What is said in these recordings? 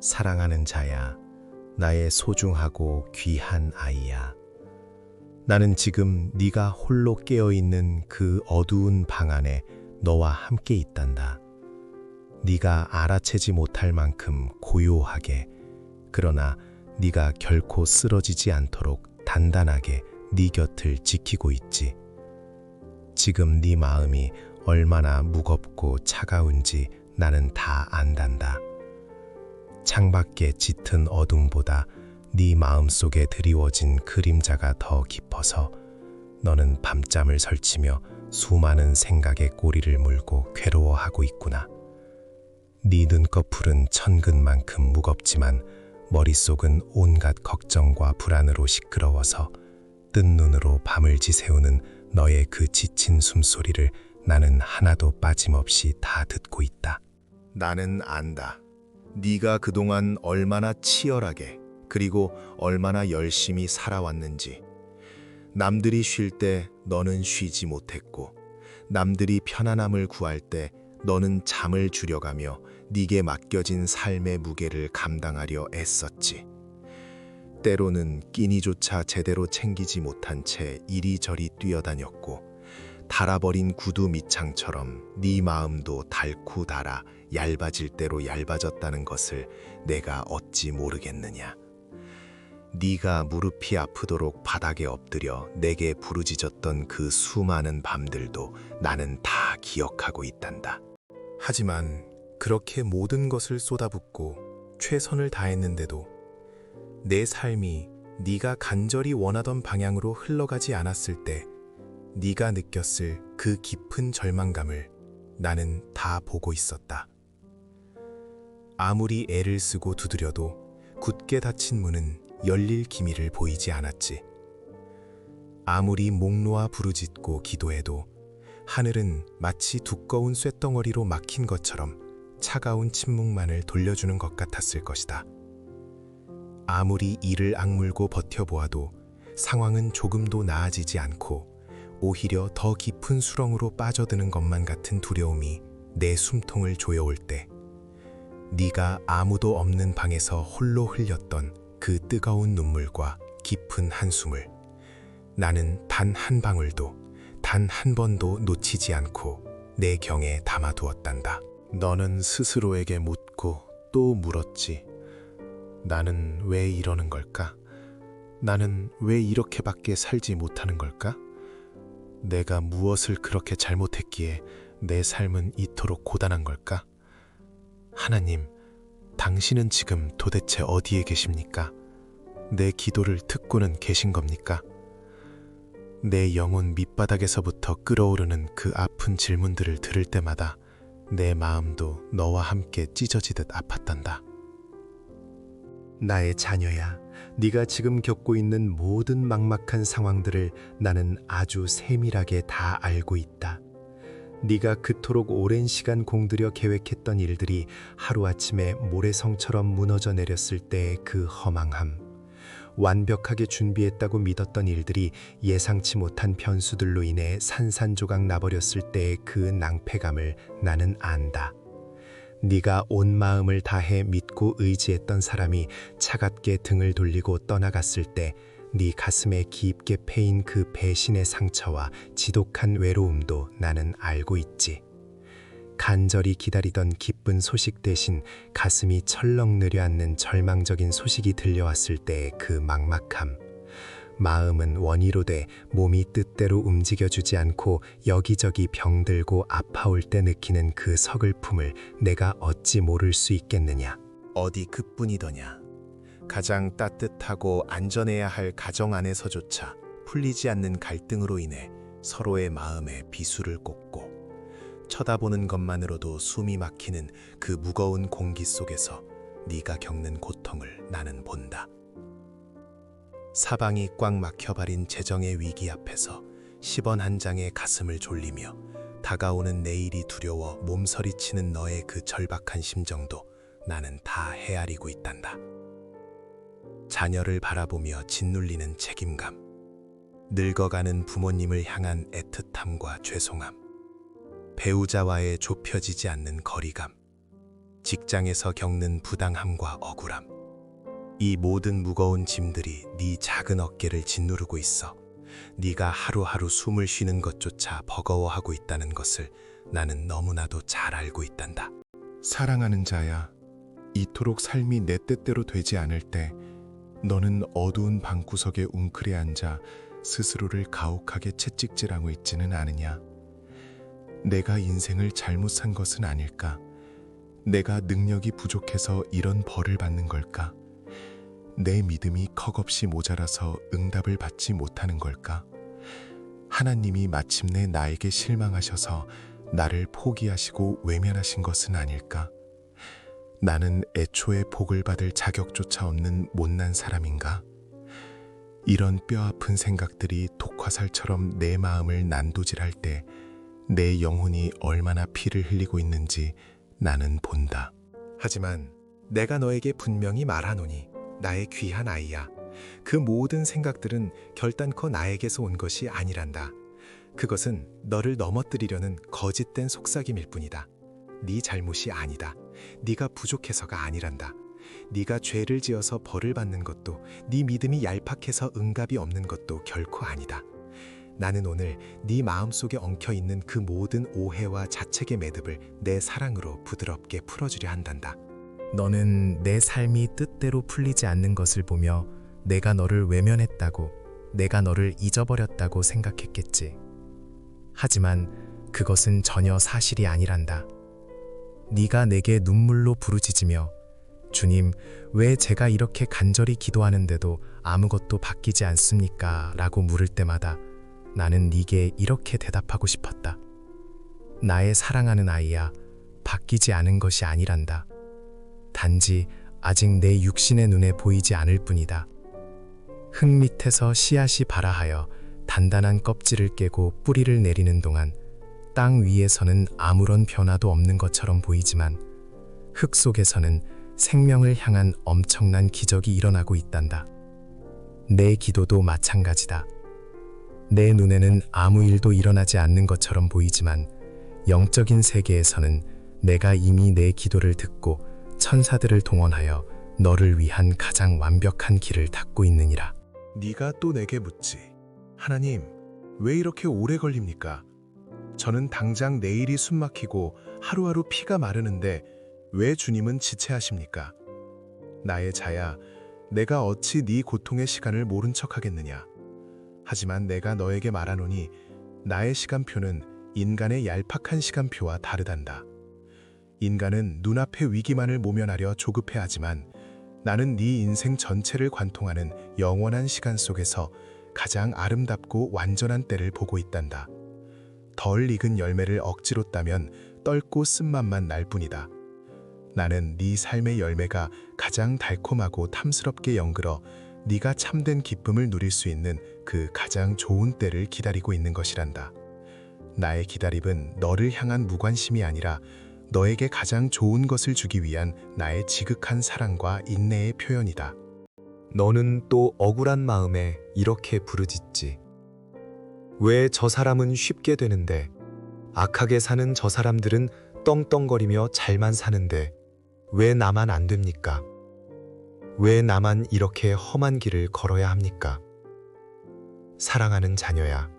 사랑하는 자야, 나의 소중하고 귀한 아이야. 나는 지금 네가 홀로 깨어있는 그 어두운 방 안에 너와 함께 있단다. 네가 알아채지 못할 만큼 고요하게, 그러나 네가 결코 쓰러지지 않도록 단단하게 네 곁을 지키고 있지. 지금 네 마음이 얼마나 무겁고 차가운지 나는 다 안단다. 창밖의 짙은 어둠보다 네 마음속에 드리워진 그림자가 더 깊어서 너는 밤잠을 설치며 수많은 생각의 꼬리를 물고 괴로워하고 있구나. 네 눈꺼풀은 천근만큼 무겁지만 머릿속은 온갖 걱정과 불안으로 시끄러워서 뜬 눈으로 밤을 지새우는 너의 그 지친 숨소리를 나는 하나도 빠짐없이 다 듣고 있다. 나는 안다. 네가 그동안 얼마나 치열하게 그리고 얼마나 열심히 살아왔는지. 남들이 쉴 때 너는 쉬지 못했고, 남들이 편안함을 구할 때 너는 잠을 줄여가며 네게 맡겨진 삶의 무게를 감당하려 애썼지. 때로는 끼니조차 제대로 챙기지 못한 채 이리저리 뛰어다녔고, 닳아버린 구두 밑창처럼 네 마음도 닳고 닳아 얇아질 대로 얇아졌다는 것을 내가 어찌 모르겠느냐. 네가 무릎이 아프도록 바닥에 엎드려 내게 부르짖었던 그 수많은 밤들도 나는 다 기억하고 있단다. 하지만 그렇게 모든 것을 쏟아붓고 최선을 다했는데도 내 삶이 네가 간절히 원하던 방향으로 흘러가지 않았을 때 네가 느꼈을 그 깊은 절망감을 나는 다 보고 있었다. 아무리 애를 쓰고 두드려도 굳게 닫힌 문은 열릴 기미를 보이지 않았지. 아무리 목 놓아 부르짖고 기도해도 하늘은 마치 두꺼운 쇳덩어리로 막힌 것처럼 차가운 침묵만을 돌려주는 것 같았을 것이다. 아무리 이를 악물고 버텨보아도 상황은 조금도 나아지지 않고 오히려 더 깊은 수렁으로 빠져드는 것만 같은 두려움이 내 숨통을 조여올 때, 네가 아무도 없는 방에서 홀로 흘렸던 그 뜨거운 눈물과 깊은 한숨을 나는 단 한 방울도, 단 한 번도 놓치지 않고 내 경에 담아두었단다. 너는 스스로에게 묻고 또 물었지. 나는 왜 이러는 걸까? 나는 왜 이렇게밖에 살지 못하는 걸까? 내가 무엇을 그렇게 잘못했기에 내 삶은 이토록 고단한 걸까? 하나님, 당신은 지금 도대체 어디에 계십니까? 내 기도를 듣고는 계신 겁니까? 내 영혼 밑바닥에서부터 끓어오르는 그 아픈 질문들을 들을 때마다 내 마음도 너와 함께 찢어지듯 아팠단다. 나의 자녀야, 네가 지금 겪고 있는 모든 막막한 상황들을 나는 아주 세밀하게 다 알고 있다. 네가 그토록 오랜 시간 공들여 계획했던 일들이 하루아침에 모래성처럼 무너져 내렸을 때의 그 허망함, 완벽하게 준비했다고 믿었던 일들이 예상치 못한 변수들로 인해 산산조각 나버렸을 때의 그 낭패감을 나는 안다. 네가 온 마음을 다해 믿고 의지했던 사람이 차갑게 등을 돌리고 떠나갔을 때 네 가슴에 깊게 패인 그 배신의 상처와 지독한 외로움도 나는 알고 있지. 간절히 기다리던 기쁜 소식 대신 가슴이 철렁 내려앉는 절망적인 소식이 들려왔을 때의 그 막막함. 마음은 원이로 돼 몸이 뜻대로 움직여주지 않고 여기저기 병들고 아파올 때 느끼는 그 서글픔을 내가 어찌 모를 수 있겠느냐. 어디 그뿐이더냐. 가장 따뜻하고 안전해야 할 가정 안에서조차 풀리지 않는 갈등으로 인해 서로의 마음에 비수를 꽂고 쳐다보는 것만으로도 숨이 막히는 그 무거운 공기 속에서 네가 겪는 고통을 나는 본다. 사방이 꽉 막혀버린 재정의 위기 앞에서 10원 한 장의 가슴을 졸리며 다가오는 내일이 두려워 몸서리치는 너의 그 절박한 심정도 나는 다 헤아리고 있단다. 자녀를 바라보며 짓눌리는 책임감, 늙어가는 부모님을 향한 애틋함과 죄송함, 배우자와의 좁혀지지 않는 거리감, 직장에서 겪는 부당함과 억울함. 이 모든 무거운 짐들이 네 작은 어깨를 짓누르고 있어. 네가 하루하루 숨을 쉬는 것조차 버거워하고 있다는 것을 나는 너무나도 잘 알고 있단다. 사랑하는 자야, 이토록 삶이 내 뜻대로 되지 않을 때 너는 어두운 방구석에 웅크려 앉아 스스로를 가혹하게 채찍질하고 있지는 않으냐? 내가 인생을 잘못 산 것은 아닐까? 내가 능력이 부족해서 이런 벌을 받는 걸까? 내 믿음이 컥없이 모자라서 응답을 받지 못하는 걸까? 하나님이 마침내 나에게 실망하셔서 나를 포기하시고 외면하신 것은 아닐까? 나는 애초에 복을 받을 자격조차 없는 못난 사람인가? 이런 뼈아픈 생각들이 독화살처럼 내 마음을 난도질할 때 내 영혼이 얼마나 피를 흘리고 있는지 나는 본다. 하지만 내가 너에게 분명히 말하노니 나의 귀한 아이야. 그 모든 생각들은 결단코 나에게서 온 것이 아니란다. 그것은 너를 넘어뜨리려는 거짓된 속삭임일 뿐이다. 네 잘못이 아니다. 네가 부족해서가 아니란다. 네가 죄를 지어서 벌을 받는 것도 네 믿음이 얄팍해서 응답이 없는 것도 결코 아니다. 나는 오늘 네 마음속에 엉켜있는 그 모든 오해와 자책의 매듭을 내 사랑으로 부드럽게 풀어주려 한단다. 너는 내 삶이 뜻대로 풀리지 않는 것을 보며 내가 너를 외면했다고, 내가 너를 잊어버렸다고 생각했겠지. 하지만 그것은 전혀 사실이 아니란다. 네가 내게 눈물로 부르짖으며 주님, 왜 제가 이렇게 간절히 기도하는데도 아무것도 바뀌지 않습니까? 라고 물을 때마다 나는 네게 이렇게 대답하고 싶었다. 나의 사랑하는 아이야, 바뀌지 않은 것이 아니란다. 단지 아직 내 육신의 눈에 보이지 않을 뿐이다. 흙 밑에서 씨앗이 발아하여 단단한 껍질을 깨고 뿌리를 내리는 동안 땅 위에서는 아무런 변화도 없는 것처럼 보이지만 흙 속에서는 생명을 향한 엄청난 기적이 일어나고 있단다. 내 기도도 마찬가지다. 내 눈에는 아무 일도 일어나지 않는 것처럼 보이지만 영적인 세계에서는 내가 이미 내 기도를 듣고 천사들을 동원하여 너를 위한 가장 완벽한 길을 닦고 있느니라. 네가 또 내게 묻지. 하나님, 왜 이렇게 오래 걸립니까? 저는 당장 내일이 숨막히고 하루하루 피가 마르는데 왜 주님은 지체하십니까? 나의 자야, 내가 어찌 네 고통의 시간을 모른 척하겠느냐? 하지만 내가 너에게 말하노니 나의 시간표는 인간의 얄팍한 시간표와 다르단다. 인간은 눈앞의 위기만을 모면하려 조급해하지만 나는 네 인생 전체를 관통하는 영원한 시간 속에서 가장 아름답고 완전한 때를 보고 있단다. 덜 익은 열매를 억지로 따면 떫고 쓴맛만 날 뿐이다. 나는 네 삶의 열매가 가장 달콤하고 탐스럽게 연그러 네가 참된 기쁨을 누릴 수 있는 그 가장 좋은 때를 기다리고 있는 것이란다. 나의 기다림은 너를 향한 무관심이 아니라 너에게 가장 좋은 것을 주기 위한 나의 지극한 사랑과 인내의 표현이다. 너는 또 억울한 마음에 이렇게 부르짖지. 왜 저 사람은 쉽게 되는데, 악하게 사는 저 사람들은 떵떵거리며 잘만 사는데 왜 나만 안 됩니까? 왜 나만 이렇게 험한 길을 걸어야 합니까? 사랑하는 자녀야,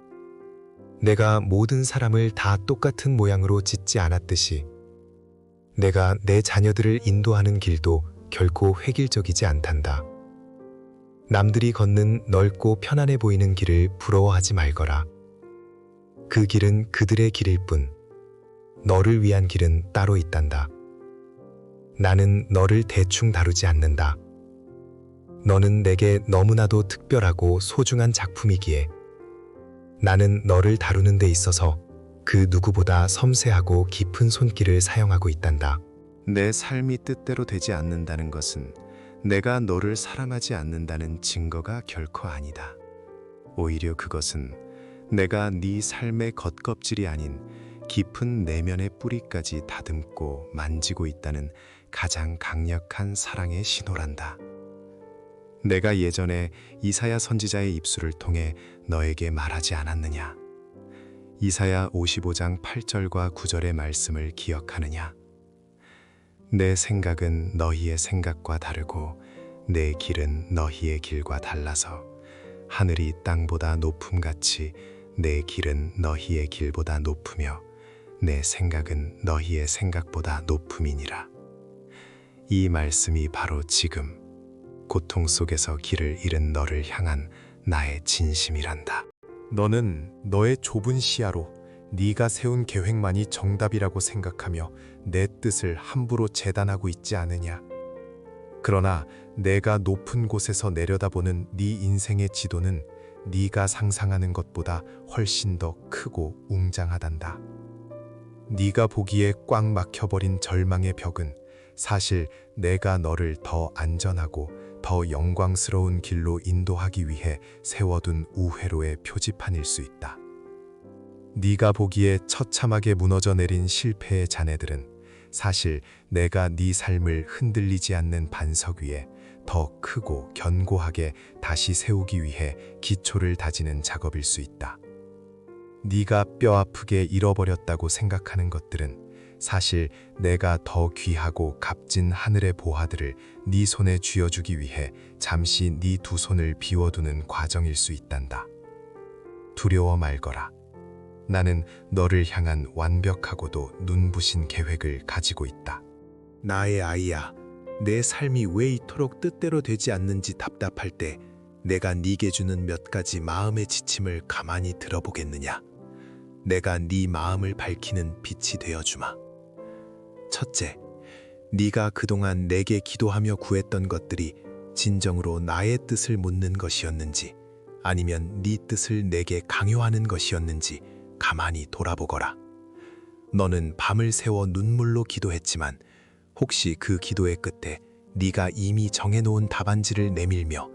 내가 모든 사람을 다 똑같은 모양으로 짓지 않았듯이 내가 내 자녀들을 인도하는 길도 결코 획일적이지 않단다. 남들이 걷는 넓고 편안해 보이는 길을 부러워하지 말거라. 그 길은 그들의 길일 뿐, 너를 위한 길은 따로 있단다. 나는 너를 대충 다루지 않는다. 너는 내게 너무나도 특별하고 소중한 작품이기에 나는 너를 다루는 데 있어서 그 누구보다 섬세하고 깊은 손길을 사용하고 있단다. 내 삶이 뜻대로 되지 않는다는 것은 내가 너를 사랑하지 않는다는 증거가 결코 아니다. 오히려 그것은 내가 네 삶의 겉껍질이 아닌 깊은 내면의 뿌리까지 다듬고 만지고 있다는 가장 강력한 사랑의 신호란다. 내가 예전에 이사야 선지자의 입술을 통해 너에게 말하지 않았느냐? 이사야 55장 8절과 9절의 말씀을 기억하느냐? 내 생각은 너희의 생각과 다르고 내 길은 너희의 길과 달라서 하늘이 땅보다 높음같이 내 길은 너희의 길보다 높으며 내 생각은 너희의 생각보다 높음이니라. 이 말씀이 바로 지금 고통 속에서 길을 잃은 너를 향한 나의 진심이란다. 너는 너의 좁은 시야로 네가 세운 계획만이 정답이라고 생각하며 내 뜻을 함부로 재단하고 있지 않으냐? 그러나 내가 높은 곳에서 내려다보는 네 인생의 지도는 네가 상상하는 것보다 훨씬 더 크고 웅장하단다. 네가 보기에 꽉 막혀버린 절망의 벽은 사실 내가 너를 더 안전하고 더 영광스러운 길로 인도하기 위해 세워둔 우회로의 표지판일 수 있다. 네가 보기에 처참하게 무너져 내린 실패의 잔해들은 사실 내가 네 삶을 흔들리지 않는 반석 위에 더 크고 견고하게 다시 세우기 위해 기초를 다지는 작업일 수 있다. 네가 뼈아프게 잃어버렸다고 생각하는 것들은 사실 내가 더 귀하고 값진 하늘의 보화들을 네 손에 쥐어주기 위해 잠시 네 두 손을 비워두는 과정일 수 있단다. 두려워 말거라. 나는 너를 향한 완벽하고도 눈부신 계획을 가지고 있다. 나의 아이야, 내 삶이 왜 이토록 뜻대로 되지 않는지 답답할 때 내가 네게 주는 몇 가지 마음의 지침을 가만히 들어보겠느냐? 내가 네 마음을 밝히는 빛이 되어주마. 첫째, 네가 그동안 내게 기도하며 구했던 것들이 진정으로 나의 뜻을 묻는 것이었는지 아니면 네 뜻을 내게 강요하는 것이었는지 가만히 돌아보거라. 너는 밤을 새워 눈물로 기도했지만 혹시 그 기도의 끝에 네가 이미 정해놓은 답안지를 내밀며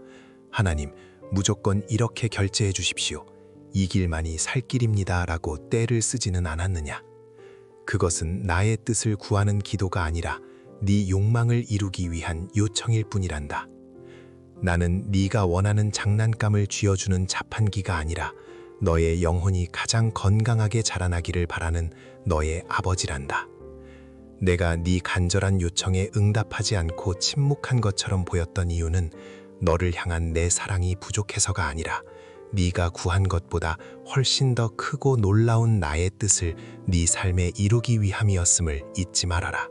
하나님, 무조건 이렇게 결제해 주십시오. 이 길만이 살 길입니다 라고 떼를 쓰지는 않았느냐? 그것은 나의 뜻을 구하는 기도가 아니라 네 욕망을 이루기 위한 요청일 뿐이란다. 나는 네가 원하는 장난감을 쥐어주는 자판기가 아니라 너의 영혼이 가장 건강하게 자라나기를 바라는 너의 아버지란다. 내가 네 간절한 요청에 응답하지 않고 침묵한 것처럼 보였던 이유는 너를 향한 내 사랑이 부족해서가 아니라 네가 구한 것보다 훨씬 더 크고 놀라운 나의 뜻을 네 삶에 이루기 위함이었음을 잊지 말아라.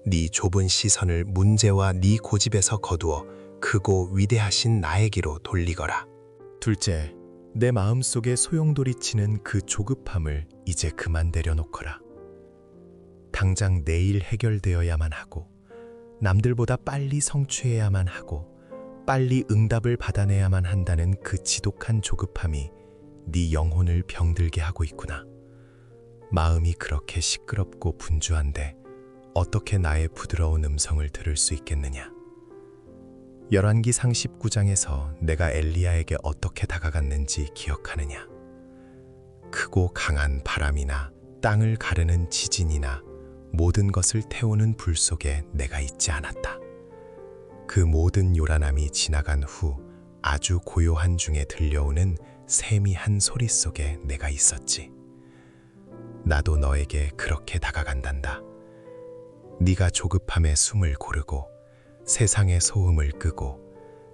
네 좁은 시선을 문제와 네 고집에서 거두어 크고 위대하신 나에게로 돌리거라. 둘째, 내 마음속에 소용돌이치는 그 조급함을 이제 그만 내려놓거라. 당장 내일 해결되어야만 하고 남들보다 빨리 성취해야만 하고 빨리 응답을 받아내야만 한다는 그 지독한 조급함이 네 영혼을 병들게 하고 있구나. 마음이 그렇게 시끄럽고 분주한데 어떻게 나의 부드러운 음성을 들을 수 있겠느냐? 열왕기상 19장에서 내가 엘리야에게 어떻게 다가갔는지 기억하느냐? 크고 강한 바람이나 땅을 가르는 지진이나 모든 것을 태우는 불 속에 내가 있지 않았다. 그 모든 요란함이 지나간 후 아주 고요한 중에 들려오는 세미한 소리 속에 내가 있었지. 나도 너에게 그렇게 다가간단다. 네가 조급함에 숨을 고르고 세상의 소음을 끄고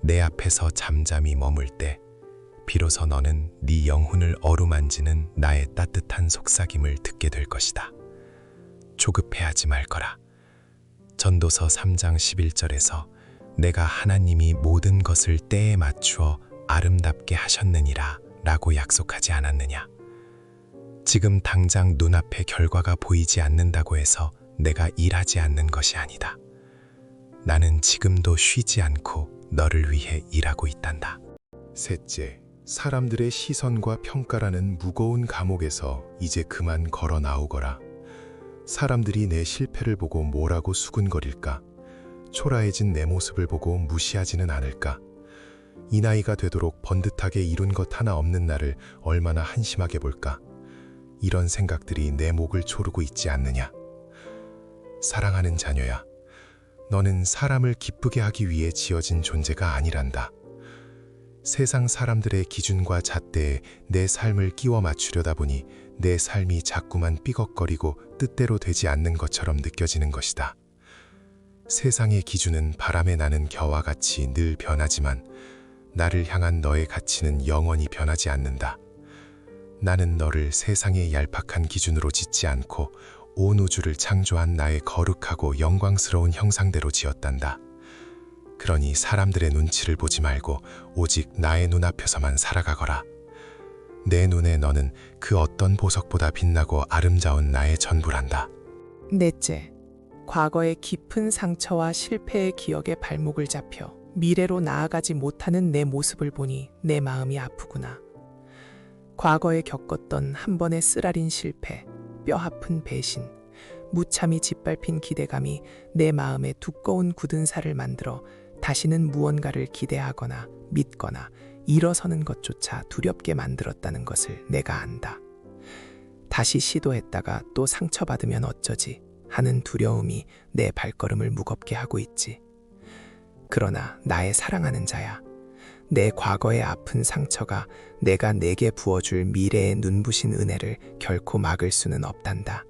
내 앞에서 잠잠히 머물 때 비로소 너는 네 영혼을 어루만지는 나의 따뜻한 속삭임을 듣게 될 것이다. 조급해하지 말거라. 전도서 3장 11절에서 내가 하나님이 모든 것을 때에 맞추어 아름답게 하셨느니라 라고 약속하지 않았느냐? 지금 당장 눈앞에 결과가 보이지 않는다고 해서 내가 일하지 않는 것이 아니다. 나는 지금도 쉬지 않고 너를 위해 일하고 있단다. 셋째, 사람들의 시선과 평가라는 무거운 감옥에서 이제 그만 걸어 나오거라. 사람들이 내 실패를 보고 뭐라고 수군거릴까? 초라해진 내 모습을 보고 무시하지는 않을까? 이 나이가 되도록 번듯하게 이룬 것 하나 없는 나를 얼마나 한심하게 볼까? 이런 생각들이 내 목을 조르고 있지 않느냐? 사랑하는 자녀야, 너는 사람을 기쁘게 하기 위해 지어진 존재가 아니란다. 세상 사람들의 기준과 잣대에 내 삶을 끼워 맞추려다 보니 내 삶이 자꾸만 삐걱거리고 뜻대로 되지 않는 것처럼 느껴지는 것이다. 세상의 기준은 바람에 나는 겨와 같이 늘 변하지만 나를 향한 너의 가치는 영원히 변하지 않는다. 나는 너를 세상의 얄팍한 기준으로 짓지 않고 온 우주를 창조한 나의 거룩하고 영광스러운 형상대로 지었단다. 그러니 사람들의 눈치를 보지 말고 오직 나의 눈앞에서만 살아가거라. 내 눈에 너는 그 어떤 보석보다 빛나고 아름다운 나의 전부란다. 넷째, 과거의 깊은 상처와 실패의 기억에 발목을 잡혀 미래로 나아가지 못하는 내 모습을 보니 내 마음이 아프구나. 과거에 겪었던 한 번의 쓰라린 실패, 뼈아픈 배신, 무참히 짓밟힌 기대감이 내 마음에 두꺼운 굳은 살을 만들어 다시는 무언가를 기대하거나 믿거나 일어서는 것조차 두렵게 만들었다는 것을 내가 안다. 다시 시도했다가 또 상처받으면 어쩌지 하는 두려움이 내 발걸음을 무겁게 하고 있지. 그러나 나의 사랑하는 자야, 내 과거의 아픈 상처가 내가 내게 부어줄 미래의 눈부신 은혜를 결코 막을 수는 없단다.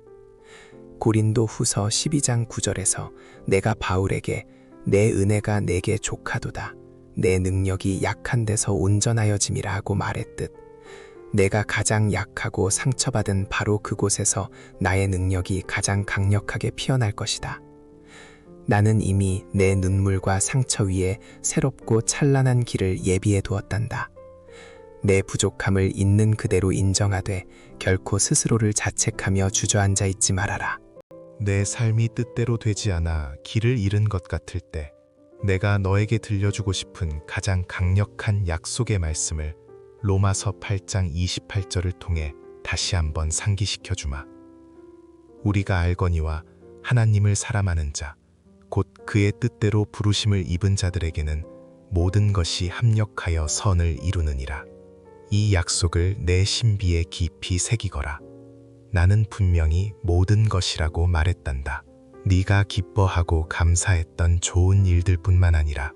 고린도 후서 12장 9절에서 내가 바울에게 내 은혜가 내게 족하도다, 내 능력이 약한 데서 온전하여짐이라 하고 말했듯 내가 가장 약하고 상처받은 바로 그곳에서 나의 능력이 가장 강력하게 피어날 것이다. 나는 이미 내 눈물과 상처 위에 새롭고 찬란한 길을 예비해 두었단다. 내 부족함을 있는 그대로 인정하되 결코 스스로를 자책하며 주저앉아 있지 말아라. 내 삶이 뜻대로 되지 않아 길을 잃은 것 같을 때 내가 너에게 들려주고 싶은 가장 강력한 약속의 말씀을 로마서 8장 28절을 통해 다시 한번 상기시켜 주마. 우리가 알거니와 하나님을 사랑하는 자, 곧 그의 뜻대로 부르심을 입은 자들에게는 모든 것이 합력하여 선을 이루느니라. 이 약속을 내 신비에 깊이 새기거라. 나는 분명히 모든 것이라고 말했단다. 네가 기뻐하고 감사했던 좋은 일들뿐만 아니라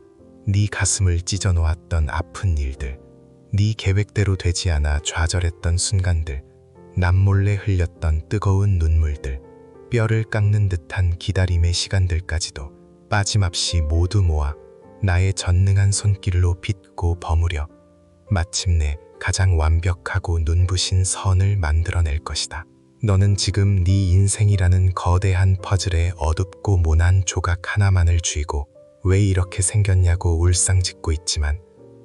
네 가슴을 찢어 놓았던 아픈 일들, 네 계획대로 되지 않아 좌절했던 순간들, 남몰래 흘렸던 뜨거운 눈물들, 뼈를 깎는 듯한 기다림의 시간들까지도 빠짐없이 모두 모아 나의 전능한 손길로 빚고 버무려 마침내 가장 완벽하고 눈부신 선을 만들어낼 것이다. 너는 지금 네 인생이라는 거대한 퍼즐의 어둡고 모난 조각 하나만을 쥐고 왜 이렇게 생겼냐고 울상짓고 있지만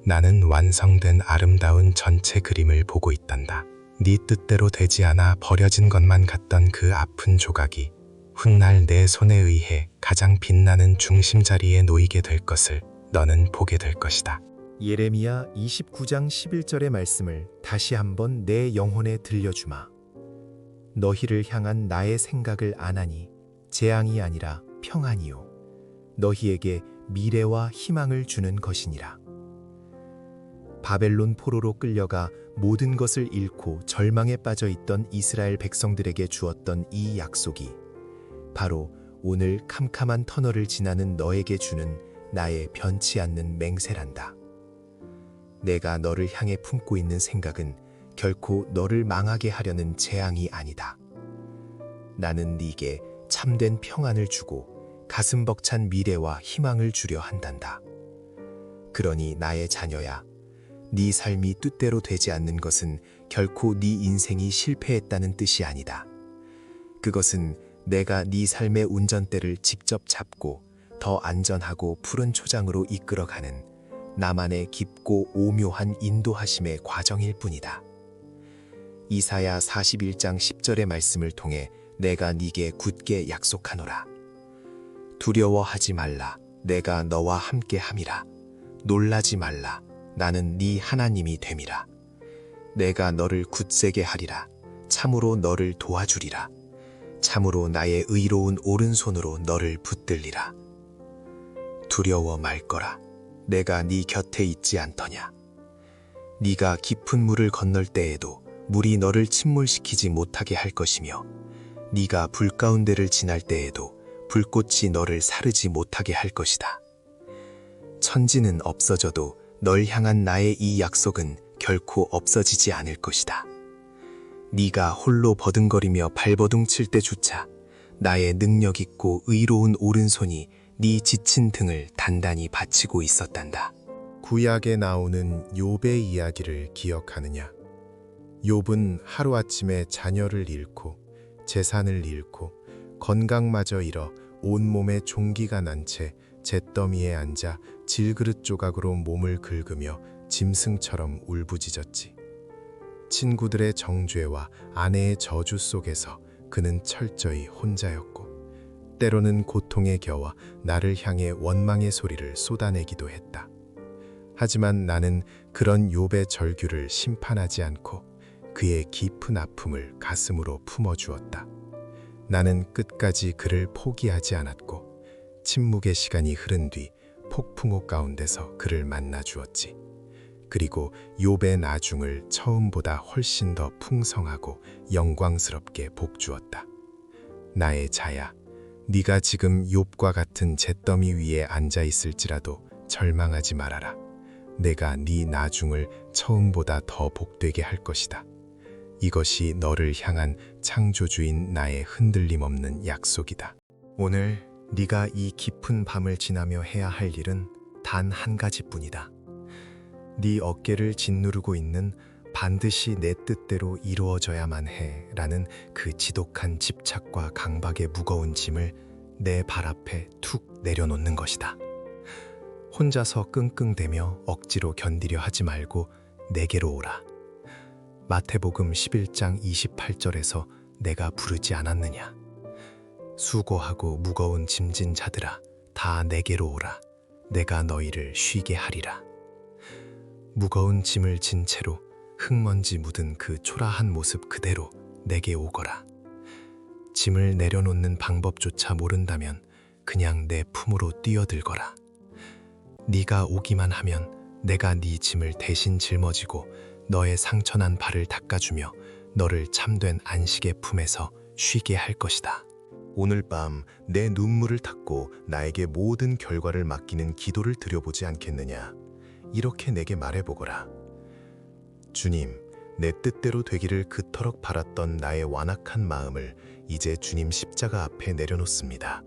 나는 완성된 아름다운 전체 그림을 보고 있단다. 네 뜻대로 되지 않아 버려진 것만 같던 그 아픈 조각이 훗날 내 손에 의해 가장 빛나는 중심 자리에 놓이게 될 것을 너는 보게 될 것이다. 예레미야 29장 11절의 말씀을 다시 한번 내 영혼에 들려주마. 너희를 향한 나의 생각을 아나니 재앙이 아니라 평안이요 너희에게 미래와 희망을 주는 것이니라. 바벨론 포로로 끌려가 모든 것을 잃고 절망에 빠져 있던 이스라엘 백성들에게 주었던 이 약속이 바로 오늘 캄캄한 터널을 지나는 너에게 주는 나의 변치 않는 맹세란다. 내가 너를 향해 품고 있는 생각은 결코 너를 망하게 하려는 재앙이 아니다. 나는 네게 참된 평안을 주고 가슴 벅찬 미래와 희망을 주려 한단다. 그러니 나의 자녀야, 네 삶이 뜻대로 되지 않는 것은 결코 네 인생이 실패했다는 뜻이 아니다. 그것은 내가 네 삶의 운전대를 직접 잡고 더 안전하고 푸른 초장으로 이끌어가는 나만의 깊고 오묘한 인도하심의 과정일 뿐이다. 이사야 41장 10절의 말씀을 통해 내가 네게 굳게 약속하노라. 두려워하지 말라. 내가 너와 함께 함이라. 놀라지 말라. 나는 네 하나님이 됨이라. 내가 너를 굳세게 하리라. 참으로 너를 도와주리라. 참으로 나의 의로운 오른손으로 너를 붙들리라. 두려워 말거라. 내가 네 곁에 있지 않더냐. 네가 깊은 물을 건널 때에도 물이 너를 침몰시키지 못하게 할 것이며 네가 불 가운데를 지날 때에도 불꽃이 너를 사르지 못하게 할 것이다. 천지는 없어져도 널 향한 나의 이 약속은 결코 없어지지 않을 것이다. 네가 홀로 버둥거리며 발버둥 칠 때조차 나의 능력 있고 의로운 오른손이 네 지친 등을 단단히 받치고 있었단다. 구약에 나오는 욥의 이야기를 기억하느냐? 욥은 하루아침에 자녀를 잃고 재산을 잃고 건강마저 잃어 온몸에 종기가 난 채 잿더미에 앉아 질그릇 조각으로 몸을 긁으며 짐승처럼 울부짖었지. 친구들의 정죄와 아내의 저주 속에서 그는 철저히 혼자였고 때로는 고통에 겨워 나를 향해 원망의 소리를 쏟아내기도 했다. 하지만 나는 그런 욥의 절규를 심판하지 않고 그의 깊은 아픔을 가슴으로 품어주었다. 나는 끝까지 그를 포기하지 않았고 침묵의 시간이 흐른 뒤 폭풍우 가운데서 그를 만나 주었지. 그리고 욥의 나중을 처음보다 훨씬 더 풍성하고 영광스럽게 복주었다. 나의 자야, 네가 지금 욥과 같은 잿더미 위에 앉아 있을지라도 절망하지 말아라. 내가 네 나중을 처음보다 더 복되게 할 것이다. 이것이 너를 향한 창조주인 나의 흔들림 없는 약속이다. 오늘 네가 이 깊은 밤을 지나며 해야 할 일은 단 한 가지뿐이다. 네 어깨를 짓누르고 있는 반드시 내 뜻대로 이루어져야만 해라는 그 지독한 집착과 강박의 무거운 짐을 내 발 앞에 툭 내려놓는 것이다. 혼자서 끙끙대며 억지로 견디려 하지 말고 내게로 오라. 마태복음 11장 28절에서 내가 부르지 않았느냐? 수고하고 무거운 짐진 자들아, 다 내게로 오라. 내가 너희를 쉬게 하리라. 무거운 짐을 진 채로 흙먼지 묻은 그 초라한 모습 그대로 내게 오거라. 짐을 내려놓는 방법조차 모른다면 그냥 내 품으로 뛰어들거라. 네가 오기만 하면 내가 네 짐을 대신 짊어지고 너의 상처난 발을 닦아주며 너를 참된 안식의 품에서 쉬게 할 것이다. 오늘 밤 내 눈물을 닦고 나에게 모든 결과를 맡기는 기도를 드려보지 않겠느냐? 이렇게 내게 말해보거라. 주님, 내 뜻대로 되기를 그토록 바랐던 나의 완악한 마음을 이제 주님 십자가 앞에 내려놓습니다.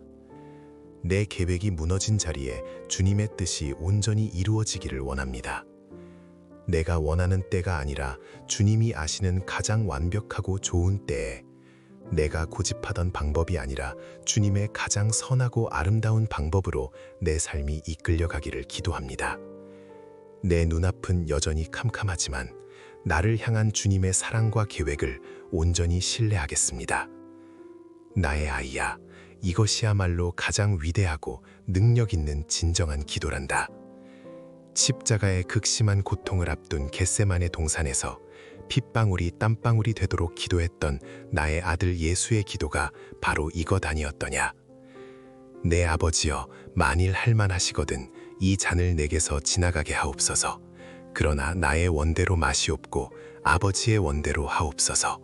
내 계획이 무너진 자리에 주님의 뜻이 온전히 이루어지기를 원합니다. 내가 원하는 때가 아니라 주님이 아시는 가장 완벽하고 좋은 때에, 내가 고집하던 방법이 아니라 주님의 가장 선하고 아름다운 방법으로 내 삶이 이끌려가기를 기도합니다. 내 눈앞은 여전히 캄캄하지만 나를 향한 주님의 사랑과 계획을 온전히 신뢰하겠습니다. 나의 아이야, 이것이야말로 가장 위대하고 능력 있는 진정한 기도란다. 십자가의 극심한 고통을 앞둔 겟세마네 동산에서 핏방울이 땀방울이 되도록 기도했던 나의 아들 예수의 기도가 바로 이것 아니었더냐. 내 아버지여, 만일 할만하시거든 이 잔을 내게서 지나가게 하옵소서. 그러나 나의 원대로 마시옵고 아버지의 원대로 하옵소서.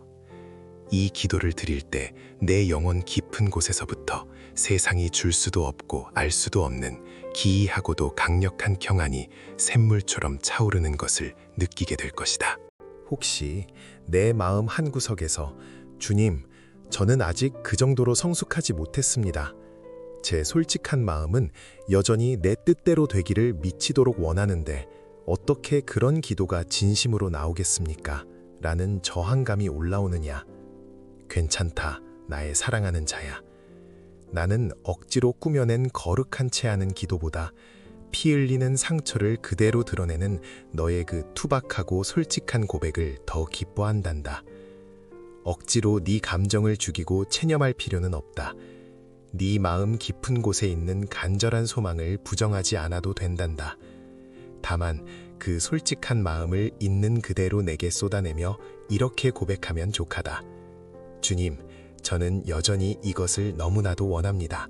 이 기도를 드릴 때 내 영혼 깊은 곳에서부터 세상이 줄 수도 없고 알 수도 없는 기이하고도 강력한 평안이 샘물처럼 차오르는 것을 느끼게 될 것이다. 혹시 내 마음 한구석에서 주님, 저는 아직 그 정도로 성숙하지 못했습니다. 제 솔직한 마음은 여전히 내 뜻대로 되기를 미치도록 원하는데 어떻게 그런 기도가 진심으로 나오겠습니까? 라는 저항감이 올라오느냐? 괜찮다, 나의 사랑하는 자야. 나는 억지로 꾸며낸 거룩한 채 하는 기도보다 피 흘리는 상처를 그대로 드러내는 너의 그 투박하고 솔직한 고백을 더 기뻐한단다. 억지로 네 감정을 죽이고 체념할 필요는 없다. 네 마음 깊은 곳에 있는 간절한 소망을 부정하지 않아도 된단다. 다만 그 솔직한 마음을 있는 그대로 내게 쏟아내며 이렇게 고백하면 족하다. 주님, 저는 여전히 이것을 너무나도 원합니다.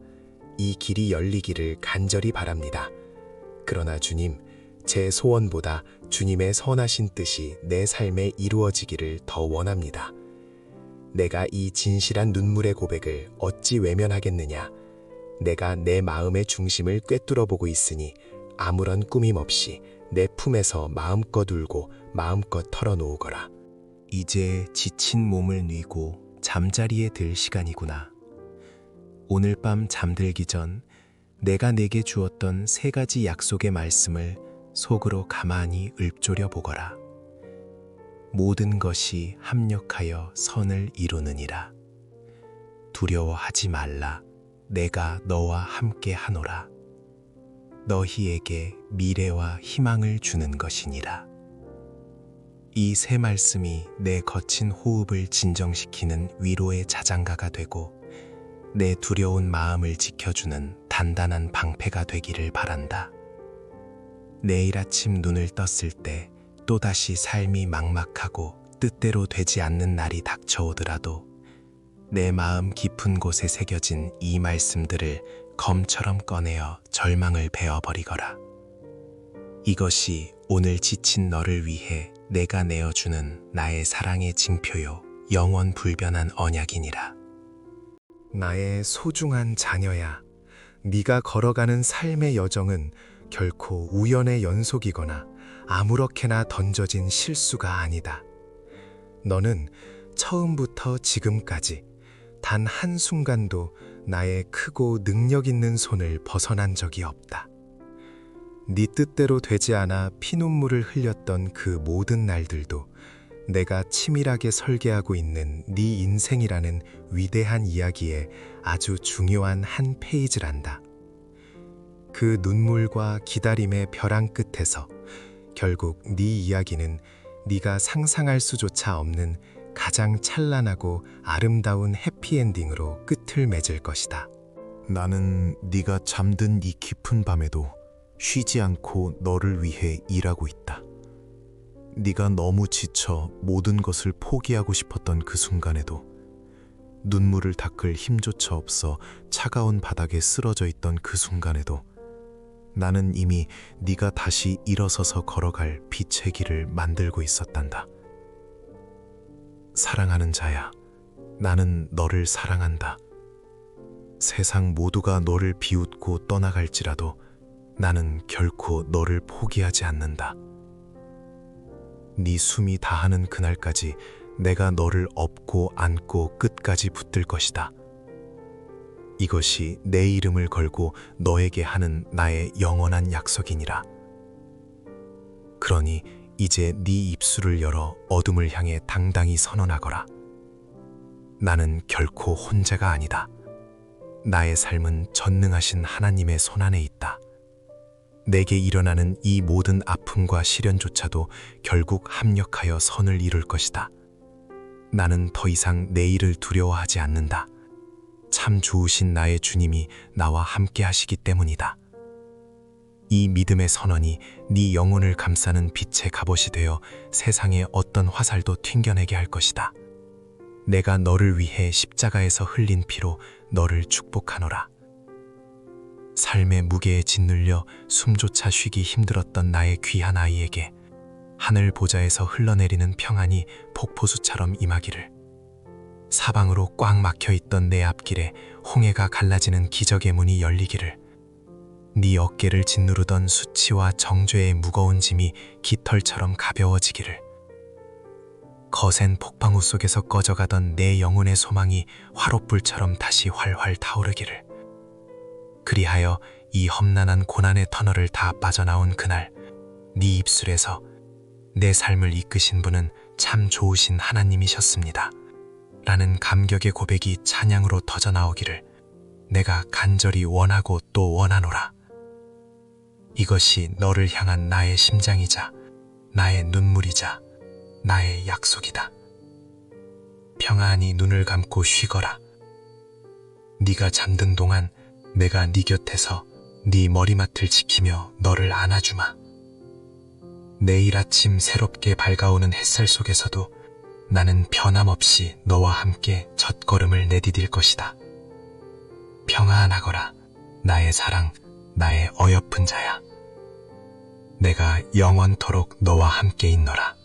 이 길이 열리기를 간절히 바랍니다. 그러나 주님, 제 소원보다 주님의 선하신 뜻이 내 삶에 이루어지기를 더 원합니다. 내가 이 진실한 눈물의 고백을 어찌 외면하겠느냐. 내가 내 마음의 중심을 꿰뚫어 보고 있으니 아무런 꾸밈 없이 내 품에서 마음껏 울고 마음껏 털어놓으거라. 이제 지친 몸을 뉘고 잠자리에 들 시간이구나. 오늘 밤 잠들기 전 내가 내게 주었던 3가지 약속의 말씀을 속으로 가만히 읊조려 보거라. 모든 것이 합력하여 선을 이루느니라. 두려워하지 말라. 내가 너와 함께 하노라. 너희에게 미래와 희망을 주는 것이니라. 이 3 말씀이 내 거친 호흡을 진정시키는 위로의 자장가가 되고 내 두려운 마음을 지켜주는 단단한 방패가 되기를 바란다. 내일 아침 눈을 떴을 때 또다시 삶이 막막하고 뜻대로 되지 않는 날이 닥쳐오더라도 내 마음 깊은 곳에 새겨진 이 말씀들을 검처럼 꺼내어 절망을 베어버리거라. 이것이 오늘 지친 너를 위해 내가 내어주는 나의 사랑의 징표요 영원 불변한 언약이니라. 나의 소중한 자녀야, 네가 걸어가는 삶의 여정은 결코 우연의 연속이거나 아무렇게나 던져진 실수가 아니다. 너는 처음부터 지금까지 단 한순간도 나의 크고 능력 있는 손을 벗어난 적이 없다. 네 뜻대로 되지 않아 피눈물을 흘렸던 그 모든 날들도 내가 치밀하게 설계하고 있는 네 인생이라는 위대한 이야기의 아주 중요한 한 페이지란다. 그 눈물과 기다림의 벼랑 끝에서 결국 네 이야기는 네가 상상할 수조차 없는 가장 찬란하고 아름다운 해피엔딩으로 끝을 맺을 것이다. 나는 네가 잠든 이 깊은 밤에도 쉬지 않고 너를 위해 일하고 있다. 네가 너무 지쳐 모든 것을 포기하고 싶었던 그 순간에도, 눈물을 닦을 힘조차 없어 차가운 바닥에 쓰러져 있던 그 순간에도 나는 이미 네가 다시 일어서서 걸어갈 빛의 길을 만들고 있었단다. 사랑하는 자야, 나는 너를 사랑한다. 세상 모두가 너를 비웃고 떠나갈지라도 나는 결코 너를 포기하지 않는다. 네 숨이 다하는 그날까지 내가 너를 업고 안고 끝까지 붙들 것이다. 이것이 내 이름을 걸고 너에게 하는 나의 영원한 약속이니라. 그러니 이제 네 입술을 열어 어둠을 향해 당당히 선언하거라. 나는 결코 혼자가 아니다. 나의 삶은 전능하신 하나님의 손안에 있다. 내게 일어나는 이 모든 아픔과 시련조차도 결국 합력하여 선을 이룰 것이다. 나는 더 이상 내일을 두려워하지 않는다. 참 좋으신 나의 주님이 나와 함께 하시기 때문이다. 이 믿음의 선언이 네 영혼을 감싸는 빛의 갑옷이 되어 세상의 어떤 화살도 튕겨내게 할 것이다. 내가 너를 위해 십자가에서 흘린 피로 너를 축복하노라. 삶의 무게에 짓눌려 숨조차 쉬기 힘들었던 나의 귀한 아이에게 하늘 보좌에서 흘러내리는 평안이 폭포수처럼 임하기를, 사방으로 꽉 막혀있던 내 앞길에 홍해가 갈라지는 기적의 문이 열리기를, 네 어깨를 짓누르던 수치와 정죄의 무거운 짐이 깃털처럼 가벼워지기를, 거센 폭풍우 속에서 꺼져가던 내 영혼의 소망이 화롯불처럼 다시 활활 타오르기를, 그리하여 이 험난한 고난의 터널을 다 빠져나온 그날 네 입술에서 내 삶을 이끄신 분은 참 좋으신 하나님이셨습니다 라는 감격의 고백이 찬양으로 터져나오기를 내가 간절히 원하고 또 원하노라. 이것이 너를 향한 나의 심장이자 나의 눈물이자 나의 약속이다. 평안히 눈을 감고 쉬거라. 네가 잠든 동안 내가 네 곁에서 네 머리맡을 지키며 너를 안아주마. 내일 아침 새롭게 밝아오는 햇살 속에서도 나는 변함없이 너와 함께 첫걸음을 내디딜 것이다. 평안하거라, 나의 사랑, 나의 어여쁜 자야. 내가 영원토록 너와 함께 있노라.